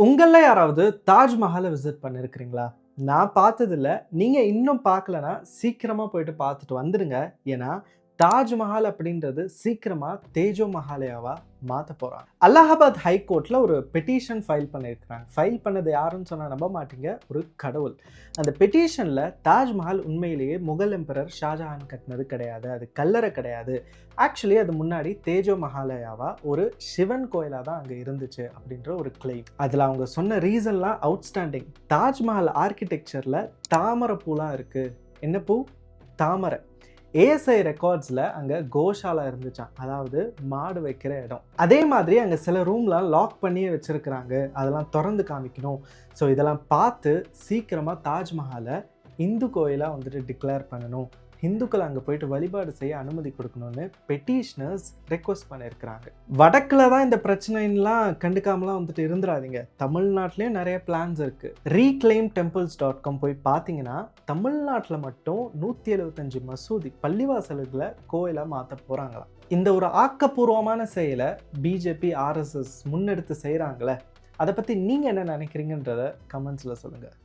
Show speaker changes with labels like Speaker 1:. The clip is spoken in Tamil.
Speaker 1: உங்கள யாராவது தாஜ்மஹாலை விசிட் பண்ணியிருக்கிறீங்களா? நான் பார்த்ததில்ல. நீங்க இன்னும் பார்க்கலன்னா, சீக்கிரமா போயிட்டு பார்த்துட்டு வந்துடுங்க. ஏன்னா, தாஜ்மஹால் அப்படின்றது சீக்கிரமா தேஜோ மஹாலயாவா மாத்தப் போறாங்க. அலகாபாத் ஹைகோர்ட்ல ஒரு பெட்டிஷன் ஃபைல் பண்ணியிருக்கிறாங்க. ஃபைல் பண்ணது யாருன்னு சொன்னா நம்ப மாட்டீங்க. ஒரு கடவுள். அந்த பெட்டிஷன்ல தாஜ்மஹால் உண்மையிலேயே முகல் எம்பரர் ஷாஜஹான் கட்டினது கிடையாது. அது கல்லறை கிடையாது. ஆக்சுவலி அது முன்னாடி தேஜோ மஹாலயாவா ஒரு சிவன் கோயிலா தான் அங்க இருந்துச்சு அப்படின்ற ஒரு கிளைம். அதுல அவங்க சொன்ன ரீசன்லாம் அவுட்ஸ்டாண்டிங். தாஜ்மஹால் ஆர்க்கிடெக்சர்ல தாமரை பூலாம் இருக்கு. என்ன பூ? தாமரை. ஏஎஸ்ஐ ரெக்கார்ட்ஸில் அங்கே கோஷாலா இருந்துச்சான், அதாவது மாடு வைக்கிற இடம். அதே மாதிரி அங்கே சில ரூம்லாம் லாக் பண்ணியே வச்சுருக்கிறாங்க, அதெல்லாம் திறந்து காமிக்கணும். ஸோ இதெல்லாம் பார்த்து சீக்கிரமாக தாஜ்மஹாலை இந்து கோயிலாக வந்துட்டு டிக்ளேர் பண்ணணும், இந்துக்கள் அங்கே போயிட்டு வழிபாடு செய்ய அனுமதி கொடுக்கணும்னு பெட்டிஷனர்ஸ் ரெக்வஸ்ட் பண்ணியிருக்கிறாங்க. வடக்கில் தான் இந்த பிரச்சனைலாம் கண்டுக்காமலாம் வந்துட்டு இருந்துடாதீங்க. தமிழ்நாட்டிலையும் நிறைய பிளான்ஸ் இருக்குது. reclaimtemples.com போய் பார்த்தீங்கன்னா தமிழ்நாட்டில் மட்டும் 175 மசூதி பள்ளிவாசல்களை கோயிலாக மாற்ற போகிறாங்களாம். இந்த ஒரு ஆக்கப்பூர்வமான செயலை பிஜேபி ஆர்எஸ்எஸ் முன்னெடுத்து செய்கிறாங்களே, அதை பற்றி நீங்கள் என்ன நினைக்கிறீங்கன்றத கமெண்ட்ஸில் சொல்லுங்கள்.